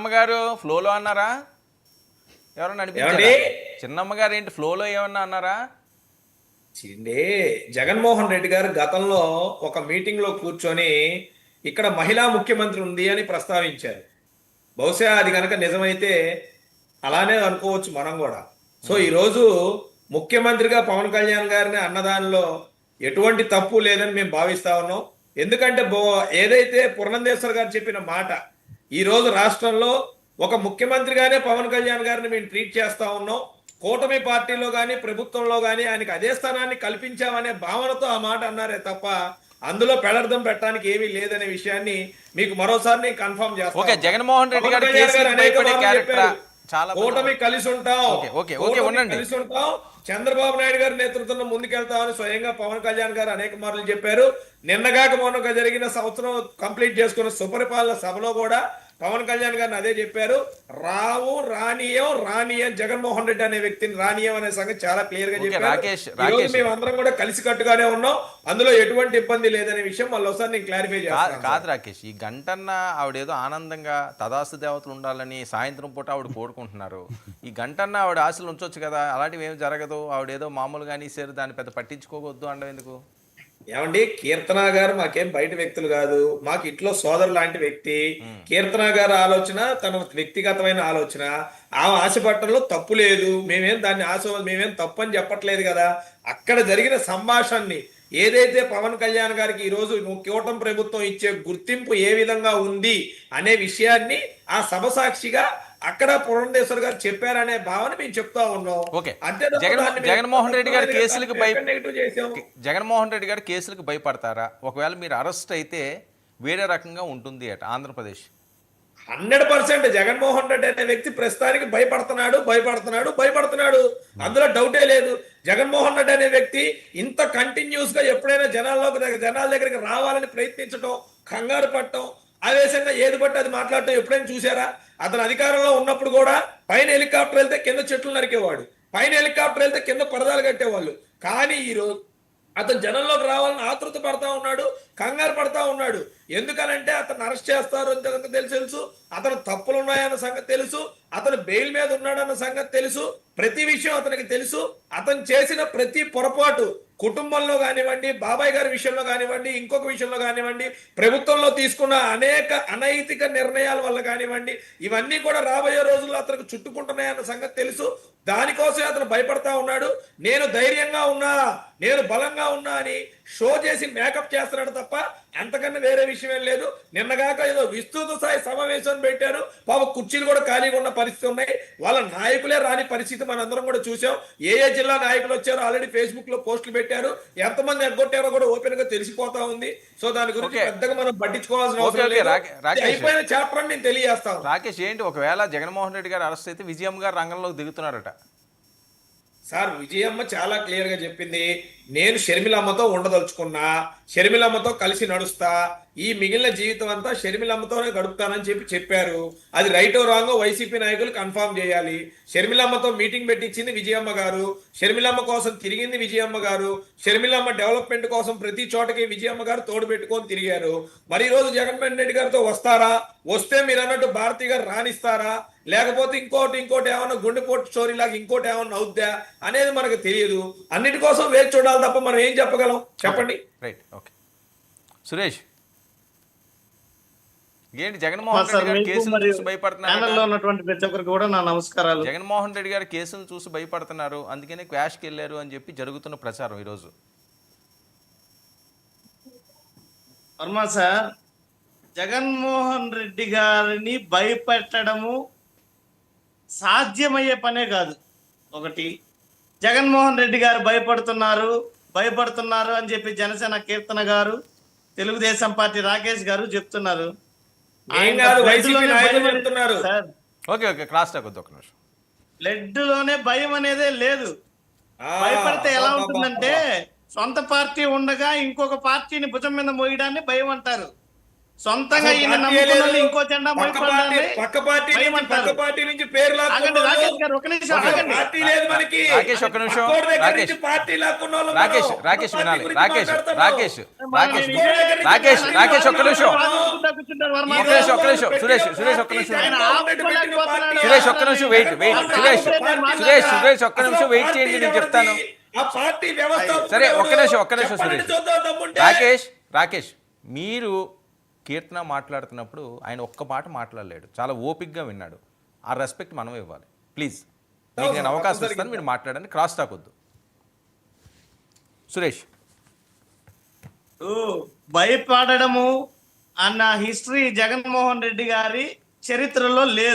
చిన్నమ్మ గారు ఫ్లోలో అన్నారా? ఎవరన్నా అనిపించారా? చిన్నమ్మ గారు ఏంటి ఫ్లోలో ఏమన్నా అన్నారా? చిండే జగన్మోహన్ రెడ్డి గారు గతంలో ఒక మీటింగ్ లో కూర్చొని ఇక్కడ మహిళా ముఖ్యమంత్రి ఉంది అని ప్రస్తావించారు. బహుశా అది కనుక నిజమైతే అలానే అనుకోవచ్చు మనం కూడా. సో ఈరోజు ముఖ్యమంత్రిగా పవన్ కళ్యాణ్ గారిని అన్నదానిలో ఎటువంటి తప్పు లేదని మేము భావిస్తా ఉన్నాం. ఎందుకంటే ఏదైతే పురంధేశ్వర్ గారు చెప్పిన మాట, ఈ రోజు రాష్ట్రంలో ఒక ముఖ్యమంత్రిగానే పవన్ కళ్యాణ్ గారిని మేము ట్రీట్ చేస్తా ఉన్నాం. కూటమి పార్టీలో కానీ ప్రభుత్వంలో కానీ ఆయనకి అదే స్థానాన్ని కల్పించామనే భావనతో ఆ మాట అన్నారే తప్ప అందులో పెడర్థం పెట్టడానికి ఏమీ లేదనే విషయాన్ని మీకు మరోసారి నేను కన్ఫర్మ్ చేస్తాను. ఓకే, జగన్మోహన్ రెడ్డి గారు కూటమి కలిసి ఉంటాం, కలిసి ఉంటాం, చంద్రబాబు నాయుడు గారి నేతృత్వంలో ముందుకెళ్తామని స్వయంగా పవన్ కళ్యాణ్ గారు అనేక మార్లు చెప్పారు. నిన్నగాక మొన్నగా జరిగిన సంవత్సరం కంప్లీట్ చేసుకున్న సుపరిపాలన సభలో కూడా పవన్ కళ్యాణ్ గారిని అదే చెప్పారు. రానీయం జగన్మోహన్ రెడ్డి అనే వ్యక్తిని రానీయం అనే సంగతి చాలా క్లియర్ గా చెప్పారు. మేము అందరం కూడా కలిసి కట్టుగానే ఉన్నాం, అందులో ఎటువంటి ఇబ్బంది లేదనే విషయం మళ్ళీ ఒకసారి నేను క్లారిఫై చేస్తాను. కాదు రాకేష్, ఈ గంటన్న ఆవిడేదో ఆనందంగా తదాస్తు దేవతలు ఉండాలని సాయంత్రం పూట ఆవిడ కోరుకుంటున్నారు. ఈ గంటన్న ఆవిడ ఆశలు ఉంచొచ్చు కదా, అలాంటివి ఏమి జరగదు, ఆవిడేదో మామూలుగా అనేసారు, దాన్ని పెద్ద పట్టించుకోవద్దు అనడం ఎందుకు? ఏమండి, కీర్తన గారు మాకేం బయట వ్యక్తులు కాదు, మాకు ఇంట్లో సోదరు లాంటి వ్యక్తి. కీర్తన గారు ఆలోచన తన వ్యక్తిగతమైన ఆలోచన, ఆ ఆశపట్టడంలో తప్పు లేదు. మేమేం తప్పు అని చెప్పట్లేదు కదా. అక్కడ జరిగిన సంభాషణని ఏదైతే పవన్ కళ్యాణ్ గారికి ఈ రోజు కూటమి ప్రభుత్వం ఇచ్చే గుర్తింపు ఏ విధంగా ఉంది అనే విషయాన్ని ఆ సభ సాక్షిగా అక్కడ పురంధేశ్వర్ గారు చెప్పారనే భావన మేము చెప్తా ఉన్నాం. జగన్మోహన్ రెడ్డి గారి కేసులకు భయపడతారా? ఒకవేళ మీరు అరెస్ట్ అయితే వేరే రకంగా ఉంటుంది అట ఆంధ్రప్రదేశ్. 100% జగన్మోహన్ రెడ్డి అనే వ్యక్తి ప్రస్తుతానికి భయపడుతున్నాడు, అందులో డౌటే లేదు. జగన్మోహన్ రెడ్డి అనే వ్యక్తి ఇంత కంటిన్యూస్ గా ఎప్పుడైనా జనాల దగ్గరికి రావాలని ప్రయత్నించడం, కంగారు పడటం, ఆవేశంగా ఏది బట్టి అది మాట్లాడటం ఎప్పుడైనా చూసారా? అతను అధికారంలో ఉన్నప్పుడు కూడా పైన హెలికాప్టర్ వెళ్తే కింద చెట్లు నరికేవాడు, పైన హెలికాప్టర్ వెళ్తే కింద పరదాలు కట్టేవాళ్ళు. కానీ ఈరోజు అతను జనంలోకి రావాలని ఆతృత పడతా ఉన్నాడు, కంగారు పడతా ఉన్నాడు. ఎందుకనంటే అతను అరెస్ట్ చేస్తారు అని తెలుసు, అతను తప్పులు ఉన్నాయన్న సంగతి తెలుసు, అతను బెయిల్ మీద ఉన్నాడన్న సంగతి తెలుసు, ప్రతి విషయం అతనికి తెలుసు. అతను చేసిన ప్రతి పొరపాటు కుటుంబంలో కానివ్వండి, బాబాయ్ గారి విషయంలో కానివ్వండి, ఇంకొక విషయంలో కానివ్వండి, ప్రభుత్వంలో తీసుకున్న అనేక అనైతిక నిర్ణయాల వల్ల కానివ్వండి, ఇవన్నీ కూడా రాబోయే రోజుల్లో అతనికి చుట్టుకుంటున్నాయన్న సంగతి తెలుసు. దానికోసమే అతను భయపడతా ఉన్నాడు. నేను ధైర్యంగా ఉన్నా, నేను బలంగా ఉన్నా అని షో చేసి మేకప్ చేస్తున్నాడు తప్ప అంతకన్నా వేరే విషయం ఏం లేదు. నిన్నగాక ఏదో విస్తృత స్థాయి సమావేశం పెట్టారు, పాప కుర్చీలు కూడా ఖాళీగా ఉన్న పరిస్థితి ఉన్నాయి. వాళ్ళ నాయకులే రాని పరిస్థితి మనందరం కూడా చూసాం. ఏ జిల్లా నాయకులు వచ్చారో ఆల్రెడీ ఫేస్బుక్ లో పోస్టులు పెట్టారు, ఎంతమంది ఎగ్గొట్టారో కూడా ఓపెన్ గా తెలిసిపోతా ఉంది. సో దాని గురించి పెద్దగా మనం పట్టించుకోవాల్సిన అవసరం లేదు. అయిపోయిన చాప్టర్ అని నేను తెలియజేస్తాను. రాకేష్, ఏంటి ఒకవేళ జగన్మోహన్ రెడ్డి గారు అరెస్ట్ అయితే విజయమ్మ గారు రంగంలోకి దిగుతున్నారట? సార్, విజయమ్మ చాలా క్లియర్ గా చెప్పింది, నేను షర్మిలమ్మతో ఉండదలుచుకున్నా, షర్మిలమ్మతో కలిసి నడుస్తా, ఈ మిగిలిన జీవితం అంతా షర్మిలమ్మతోనే గడుపుతానని చెప్పారు. అది రైటో రాంగో వైసీపీ నాయకులు కన్ఫర్మ్ చేయాలి. షర్మిలమ్మతో మీటింగ్ పెట్టించింది విజయమ్మ గారు, షర్మిలమ్మ కోసం తిరిగింది విజయమ్మ గారు, షర్మిలమ్మ డెవలప్మెంట్ కోసం ప్రతి చోటకి విజయమ్మ గారు తోడు పెట్టుకొని తిరిగారు. మరి ఈ రోజు జగన్మోహన్ రెడ్డి గారితో వస్తారా? వస్తే మీరు అన్నట్టు భారతి గారు రాణిస్తారా? లేకపోతే ఇంకోటి ఏమన్నా గుండెపోటు స్టోరీ లాగా ఇంకోటి ఏమన్నా అవుద్దా అనేది మనకు తెలియదు. అన్నిటి కోసం వేచి చూడాలి తప్ప మనం ఏం చెప్పగలం, చెప్పండి. Right, okay. సురేష్, ఏంటి జగన్మోహన్ రెడ్డి గారి కేసులు చూసి భయపడుతున్నారు? నమస్కారాలు. జగన్మోహన్ రెడ్డి గారి కేసులు చూసి భయపడుతున్నారు, అందుకనే క్వాష్కి వెళ్ళారు అని చెప్పి జరుగుతున్న ప్రచారం ఈరోజు. వర్మ సార్, జగన్మోహన్ రెడ్డి గారిని భయపెట్టడము సాధ్యమయ్యే పనే కాదు. ఒకటి, జగన్మోహన్ రెడ్డి గారు భయపడుతున్నారు అని చెప్పి జనసేన కీర్తన గారు, తెలుగుదేశం పార్టీ రాకేష్ గారు చెప్తున్నారు. బ్లడ్ లోనే భయం అనేదే లేదు. భయపడితే ఎలా ఉంటుందంటే, సొంత పార్టీ ఉండగా ఇంకొక పార్టీని భుజం మీద మోయడాన్ని భయం అంటారు. సొంతంగా అసలు ఈయన పార్టీ నమ్ముకున్న లేదు. వాళ్ళు ఇంకో జెండా మోయపడాలి పక్క పార్టీ నుంచి పేరు ఆగండి రాకేష్ గారు, ఒక నిమిషం ఆగండి. పార్టీ లేదు మనకి. రాకేష్ ఒక్క నిమిషం. పక్కోడి దగ్గర రాకేష్. నుంచి పార్టీ లాక్కున్న వాళ్ళం మనం. రాకేష్ పక్క రాకేష్ పార్టీ వినాలి. గురించి రాకేష్ మాట్లాడుతున్నాం. రాకేష్ రాకేష్ రాకేష్, రాకేష్ ఒక్క నిమిషం. కూర్చుంటారు వర్మ. ఒక్క నిమిషం, ఒక్క నిమిషం. సురేష్ ఒక్క నిమిషం. ఆయన ఆపుకోలేకపోతున్నాడు. సురేష్ ఒక్క నిమిషం వెయిట్ సురేష్ ఒక్క నిమిషం వెయిట్ చేయండి, నేను చెప్తాను. ఆ పార్టీ వ్యవస్థ సరే ఒక్క నిమిషం చెప్పండి, సురేష్. చూద్దాం దమ్ముంటే. రాకేష్ మీరు కీర్తన మాట్లాడుతున్నప్పుడు ఆయన ఒక్క మాట మాట్లాడలేడు, చాలా ఓపిక్గా విన్నాడు. ఆ రెస్పెక్ట్ మనం ఇవ్వాలి ప్లీజ్. మీకు నేను అవకాశం ఇస్తాను, మీరు మాట్లాడండి, క్రాస్ టాక్ వద్దు. సురేష్. భయపడము అన్న హిస్టరీ జగన్మోహన్ రెడ్డి గారి చరిత్రలో లేదు.